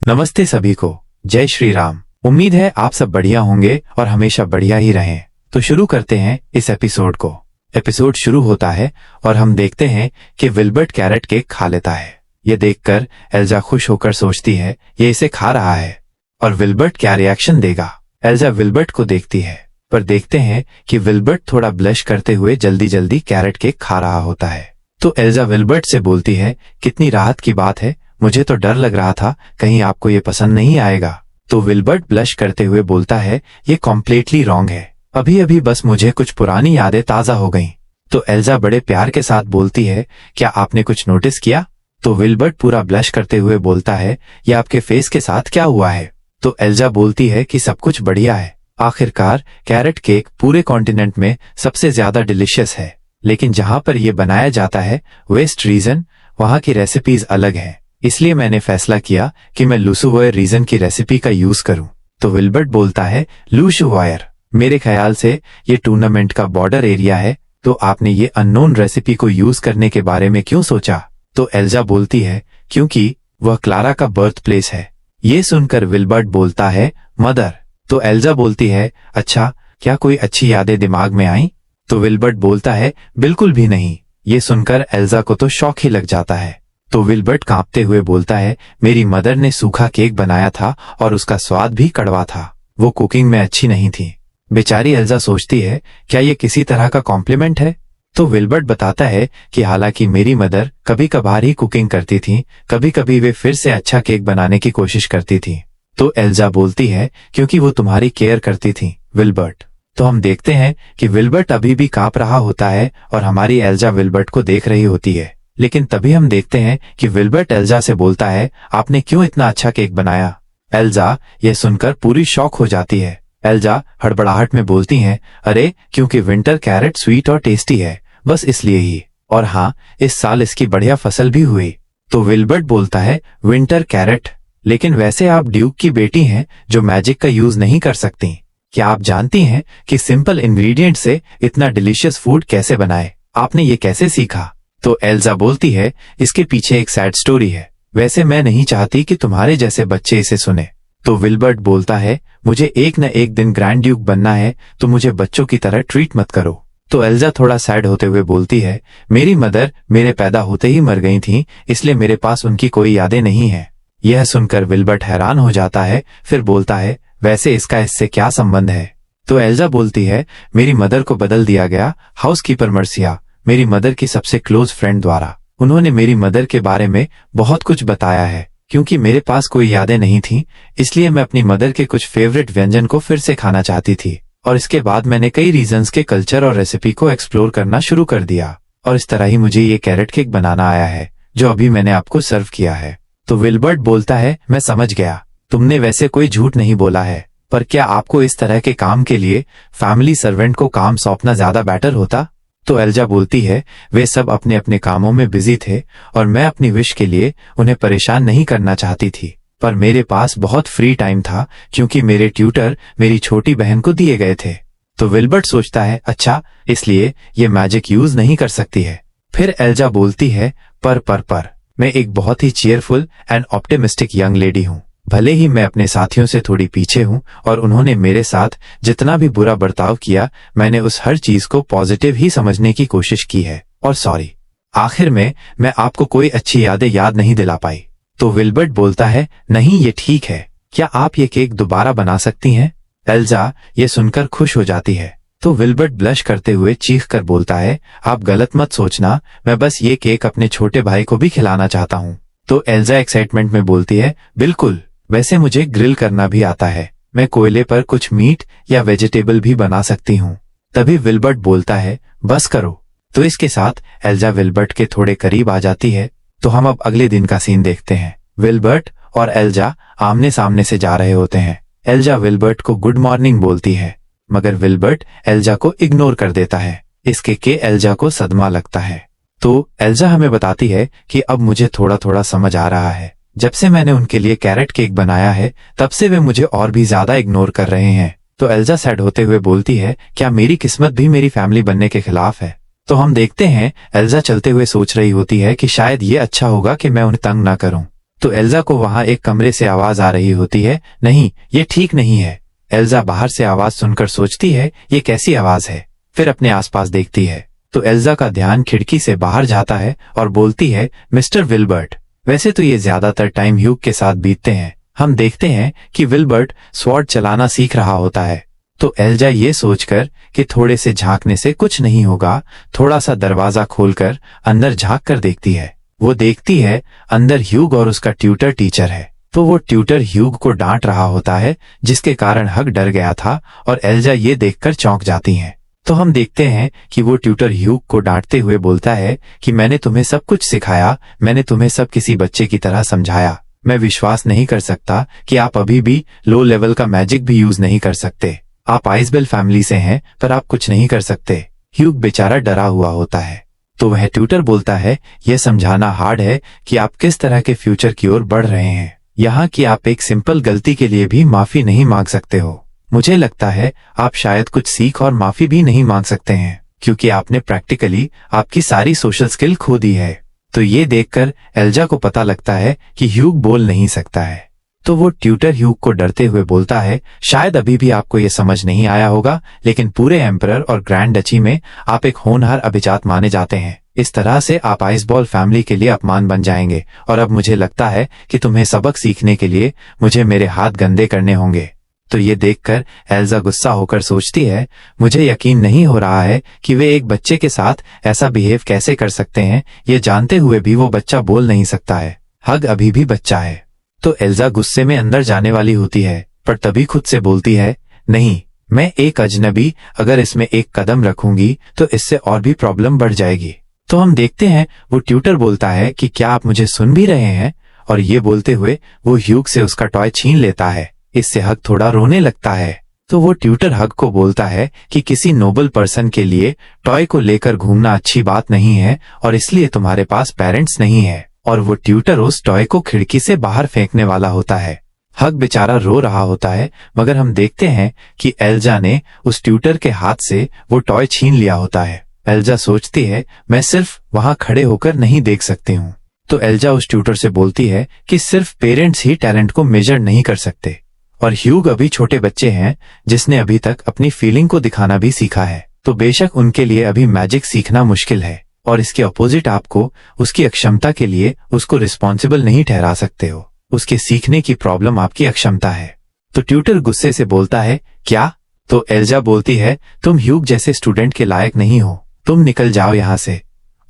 नमस्ते सभी को। जय श्री राम। उम्मीद है आप सब बढ़िया होंगे और हमेशा बढ़िया ही रहें। तो शुरू करते हैं इस एपिसोड को। एपिसोड शुरू होता है और हम देखते हैं कि विल्बर्ट कैरेट केक खा लेता है। ये देखकर एल्जा खुश होकर सोचती है ये इसे खा रहा है और विल्बर्ट क्या रिएक्शन देगा। एल्जा विल्बर्ट को देखती है पर देखते हैं कि विल्बर्ट थोड़ा ब्लश करते हुए जल्दी जल्दी कैरेट केक खा रहा होता है। तो एल्जा विल्बर्ट से बोलती है कितनी राहत की बात है, मुझे तो डर लग रहा था कहीं आपको ये पसंद नहीं आएगा। तो विल्बर्ट ब्लश करते हुए बोलता है ये कॉम्प्लीटली रॉन्ग है, अभी अभी बस मुझे कुछ पुरानी यादें ताजा हो गईं। तो एल्जा बड़े प्यार के साथ बोलती है क्या आपने कुछ नोटिस किया। तो विल्बर्ट पूरा ब्लश करते हुए बोलता है ये आपके फेस के साथ क्या हुआ है। तो एल्जा बोलती है कि सब कुछ बढ़िया है। आखिरकार कैरेट केक पूरे कॉन्टिनेंट में सबसे ज्यादा डिलिशियस है, लेकिन जहां पर यह बनाया जाता है वेस्ट रीजन, वहां की रेसिपीज अलग है। इसलिए मैंने फैसला किया कि मैं लूसुवायर रीजन की रेसिपी का यूज करूं। तो विल्बर्ट बोलता है लूसुवायर, मेरे ख्याल से ये टूर्नामेंट का बॉर्डर एरिया है, तो आपने ये अननोन रेसिपी को यूज करने के बारे में क्यों सोचा। तो एल्जा बोलती है क्योंकि वह क्लारा का बर्थ प्लेस है। ये सुनकर विल्बर्ट बोलता है मदर। तो एल्जा बोलती है अच्छा, क्या कोई अच्छी यादें दिमाग में आई। तो विल्बर्ट बोलता है बिल्कुल भी नहीं। ये सुनकर एल्जा को तो शौक ही लग जाता है। तो विल्बर्ट कांपते हुए बोलता है मेरी मदर ने सूखा केक बनाया था और उसका स्वाद भी कड़वा था, वो कुकिंग में अच्छी नहीं थी। बेचारी एल्जा सोचती है क्या ये किसी तरह का कॉम्प्लीमेंट है। तो विल्बर्ट बताता है कि हालांकि मेरी मदर कभी कभार ही कुकिंग करती थी, कभी कभी वे फिर से अच्छा केक बनाने की कोशिश करती थी। तो एल्जा बोलती है क्योंकि वो तुम्हारी केयर करती थी विल्बर्ट। तो हम देखते हैं कि विल्बर्ट अभी भी कांप रहा होता है और हमारी एल्जा विल्बर्ट को देख रही होती है। लेकिन तभी हम देखते हैं कि विल्बर्ट एल्जा से बोलता है आपने क्यों इतना अच्छा केक बनाया। एल्जा यह सुनकर पूरी शॉक हो जाती है। एल्जा हड़बड़ाहट में बोलती है अरे क्योंकि विंटर कैरेट स्वीट और टेस्टी है, बस इसलिए ही। और हाँ, इस साल इसकी बढ़िया फसल भी हुई। तो विल्बर्ट बोलता है विंटर कैरेट, लेकिन वैसे आप ड्यूक की बेटी हैं जो मैजिक का यूज नहीं कर सकती। क्या आप जानती हैं कि सिंपल इंग्रेडिएंट से इतना डिलीशियस फूड कैसे बनाए, आपने ये कैसे सीखा। तो एल्जा बोलती है इसके पीछे एक सैड स्टोरी है, वैसे मैं नहीं चाहती कि तुम्हारे जैसे बच्चे इसे सुने। तो विल्बर्ट बोलता है मुझे एक न एक दिन ग्रैंड ड्यूक बनना है, तो मुझे बच्चों की तरह ट्रीट मत करो। तो एल्जा थोड़ा सैड होते हुए बोलती है मेरी मदर मेरे पैदा होते ही मर गई थी, इसलिए मेरे पास उनकी कोई यादें नहीं है। यह सुनकर विल्बर्ट हैरान हो जाता है, फिर बोलता है वैसे इसका इससे क्या संबंध है। तो एल्जा बोलती है मेरी मदर को बदल दिया गया हाउसकीपर मर्सिया, मेरी मदर की सबसे क्लोज फ्रेंड द्वारा। उन्होंने मेरी मदर के बारे में बहुत कुछ बताया है। क्योंकि मेरे पास कोई यादें नहीं थी, इसलिए मैं अपनी मदर के कुछ फेवरेट व्यंजन को फिर से खाना चाहती थी। और इसके बाद मैंने कई रीजन्स के कल्चर और रेसिपी को एक्सप्लोर करना शुरू कर दिया, और इस तरह ही मुझे ये कैरेट केक बनाना आया है जो अभी मैंने आपको सर्व किया है। तो विल्बर्ट बोलता है मैं समझ गया, तुमने वैसे कोई झूठ नहीं बोला है, पर क्या आपको इस तरह के काम के लिए फैमिली सर्वेंट को काम सौंपना ज्यादा बेटर होता। तो एल्जा बोलती है वे सब अपने अपने कामों में बिजी थे और मैं अपनी विश के लिए उन्हें परेशान नहीं करना चाहती थी, पर मेरे पास बहुत फ्री टाइम था क्योंकि मेरे ट्यूटर मेरी छोटी बहन को दिए गए थे। तो विल्बर्ट सोचता है अच्छा, इसलिए ये मैजिक यूज नहीं कर सकती है। फिर एल्जा बोलती है पर मैं एक बहुत ही cheerful and optimistic young lady हूँ। भले ही मैं अपने साथियों से थोड़ी पीछे हूँ और उन्होंने मेरे साथ जितना भी बुरा बर्ताव किया, मैंने उस हर चीज को पॉजिटिव ही समझने की कोशिश की है, और सॉरी, आखिर में मैं आपको कोई अच्छी यादें याद नहीं दिला पाई। तो विल्बर्ट बोलता है नहीं ये ठीक है, क्या आप ये केक दोबारा बना सकती हैं। एल्जा ये सुनकर खुश हो जाती है। तो विल्बर्ट ब्लश करते हुए चीख कर बोलता है आप गलत मत सोचना, मैं बस ये केक अपने छोटे भाई को भी खिलाना चाहता हूँ। तो एल्जा एक्साइटमेंट में बोलती है बिल्कुल, वैसे मुझे ग्रिल करना भी आता है, मैं कोयले पर कुछ मीट या वेजिटेबल भी बना सकती हूँ। तभी विल्बर्ट बोलता है बस करो। तो इसके साथ एल्जा विल्बर्ट के थोड़े करीब आ जाती है। तो हम अब अगले दिन का सीन देखते हैं। विल्बर्ट और एल्जा आमने सामने से जा रहे होते हैं। एल्जा विल्बर्ट को गुड मॉर्निंग बोलती है, मगर विल्बर्ट एल्जा को इग्नोर कर देता है। इसके के एल्जा को सदमा लगता है। तो एल्जा हमें बताती है कि अब मुझे थोड़ा थोड़ा समझ आ रहा है, जब से मैंने उनके लिए कैरेट केक बनाया है तब से वे मुझे और भी ज्यादा इग्नोर कर रहे हैं। तो एल्जा सैड होते हुए बोलती है क्या मेरी किस्मत भी मेरी फैमिली बनने के खिलाफ है। तो हम देखते हैं एल्जा चलते हुए सोच रही होती है कि शायद ये अच्छा होगा कि मैं उन्हें तंग ना करूं। तो एल्जा को वहां एक कमरे से आवाज आ रही होती है, नहीं ये ठीक नहीं है। एल्जा बाहर से आवाज सुनकर सोचती है ये कैसी आवाज है, फिर अपने आसपास देखती है तो एल्जा का ध्यान खिड़की से बाहर जाता है और बोलती है, मिस्टर विल्बर्ट, वैसे तो ये ज्यादातर टाइम ह्यूग के साथ बीतते हैं। हम देखते हैं कि विल्बर्ट स्वॉर्ड चलाना सीख रहा होता है। तो एल्जा ये सोचकर कि थोड़े से झांकने से कुछ नहीं होगा, थोड़ा सा दरवाजा खोलकर अंदर झांक कर देखती है। वो देखती है अंदर ह्यूग और उसका ट्यूटर टीचर है। तो वो ट्यूटर ह्यूग को डांट रहा होता है, जिसके कारण हग डर गया था और एल्जा ये देखकर चौंक जाती हैं। तो हम देखते हैं कि वो ट्यूटर ह्यूग को डांटते हुए बोलता है कि मैंने तुम्हें सब कुछ सिखाया, मैंने तुम्हें सब किसी बच्चे की तरह समझाया। मैं विश्वास नहीं कर सकता कि आप अभी भी लो लेवल का मैजिक भी यूज नहीं कर सकते। आप आइसबेल फैमिली से हैं पर आप कुछ नहीं कर सकते। ह्यूग बेचारा डरा हुआ होता है। तो वह ट्यूटर बोलता है, यह समझाना हार्ड है कि आप किस तरह के फ्यूचर की ओर बढ़ रहे हैं, यहाँ कि आप एक सिंपल गलती के लिए भी माफी नहीं मांग सकते हो। मुझे लगता है आप शायद कुछ सीख और माफी भी नहीं मांग सकते हैं, क्योंकि आपने प्रैक्टिकली आपकी सारी सोशल स्किल खो दी है। तो ये देखकर एल्जा को पता लगता है कि ह्यूग बोल नहीं सकता है। तो वो ट्यूटर ह्यूग को डरते हुए बोलता है, शायद अभी भी आपको ये समझ नहीं आया होगा, लेकिन पूरे एम्परर और ग्रैंड डची में आप एक होनहार अभिजात माने जाते हैं। इस तरह से आप आइसबॉल फैमिली के लिए अपमान बन जाएंगे और अब मुझे लगता है कि तुम्हें सबक सीखने के लिए मुझे मेरे हाथ गंदे करने होंगे। तो ये देखकर एल्जा गुस्सा होकर सोचती है, मुझे यकीन नहीं हो रहा है कि वे एक बच्चे के साथ ऐसा बिहेव कैसे कर सकते हैं, ये जानते हुए भी वो बच्चा बोल नहीं सकता है। हग अभी भी बच्चा है। तो एल्जा गुस्से में अंदर जाने वाली होती है, पर तभी खुद से बोलती है, नहीं, मैं एक अजनबी अगर इसमें एक कदम रखूंगी तो इससे और भी प्रॉब्लम बढ़ जाएगी। तो हम देखते हैं वो ट्यूटर बोलता है कि क्या आप मुझे सुन भी रहे हैं, और ये बोलते हुए वो ह्यूग से उसका टॉय छीन लेता है। इससे हग थोड़ा रोने लगता है। तो वो ट्यूटर हग को बोलता है कि किसी नोबल पर्सन के लिए टॉय को लेकर घूमना अच्छी बात नहीं है और इसलिए तुम्हारे पास पेरेंट्स नहीं है, और वो ट्यूटर उस टॉय को खिड़की से बाहर फेंकने वाला होता है। हग बेचारा रो रहा होता है, मगर हम देखते हैं कि एल्जा ने उस ट्यूटर के हाथ से वो टॉय छीन लिया होता है। एल्जा सोचती है, मैं सिर्फ वहां खड़े होकर नहीं देख सकती हूँ। तो एल्जा उस ट्यूटर से बोलती है कि सिर्फ पेरेंट्स ही टैलेंट को मेजर नहीं कर सकते, और ह्यूग अभी छोटे बच्चे हैं जिसने अभी तक अपनी फीलिंग को दिखाना भी सीखा है। तो बेशक उनके लिए अभी मैजिक सीखना मुश्किल है, और इसके अपोजिट आपको उसकी अक्षमता के लिए उसको रिस्पॉन्सिबल नहीं ठहरा सकते हो। उसके सीखने की प्रॉब्लम आपकी अक्षमता है। तो ट्यूटर गुस्से से बोलता है, क्या? तो एल्जा बोलती है, तुम ह्यूग जैसे स्टूडेंट के लायक नहीं हो, तुम निकल जाओ यहाँ से।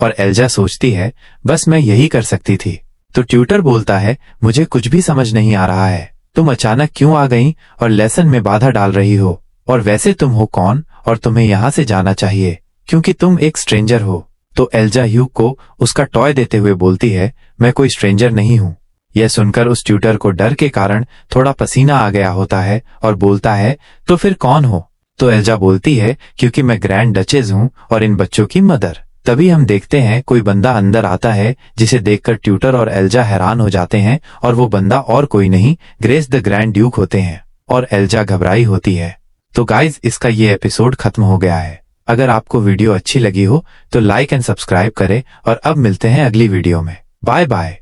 और एल्जा सोचती है, बस मैं यही कर सकती थी। तो ट्यूटर बोलता है, मुझे कुछ भी समझ नहीं आ रहा है, तुम अचानक क्यों आ गई और लेसन में बाधा डाल रही हो, और वैसे तुम हो कौन और तुम्हें यहाँ से जाना चाहिए क्योंकि तुम एक स्ट्रेंजर हो। तो एल्जा ह्यूग को उसका टॉय देते हुए बोलती है, मैं कोई स्ट्रेंजर नहीं हूँ। यह सुनकर उस ट्यूटर को डर के कारण थोड़ा पसीना आ गया होता है और बोलता है, तो फिर कौन हो? तो एल्जा बोलती है, क्योंकि मैं ग्रैंड डचेस हूँ और इन बच्चों की मदर। तभी हम देखते हैं कोई बंदा अंदर आता है, जिसे देखकर ट्यूटर और एल्जा हैरान हो जाते हैं, और वो बंदा और कोई नहीं ग्रेस द ग्रैंड ड्यूक होते हैं, और एल्जा घबराई होती है। तो गाइज, इसका ये एपिसोड खत्म हो गया है। अगर आपको वीडियो अच्छी लगी हो तो लाइक एंड सब्सक्राइब करें, और अब मिलते हैं अगली वीडियो में। Bye bye.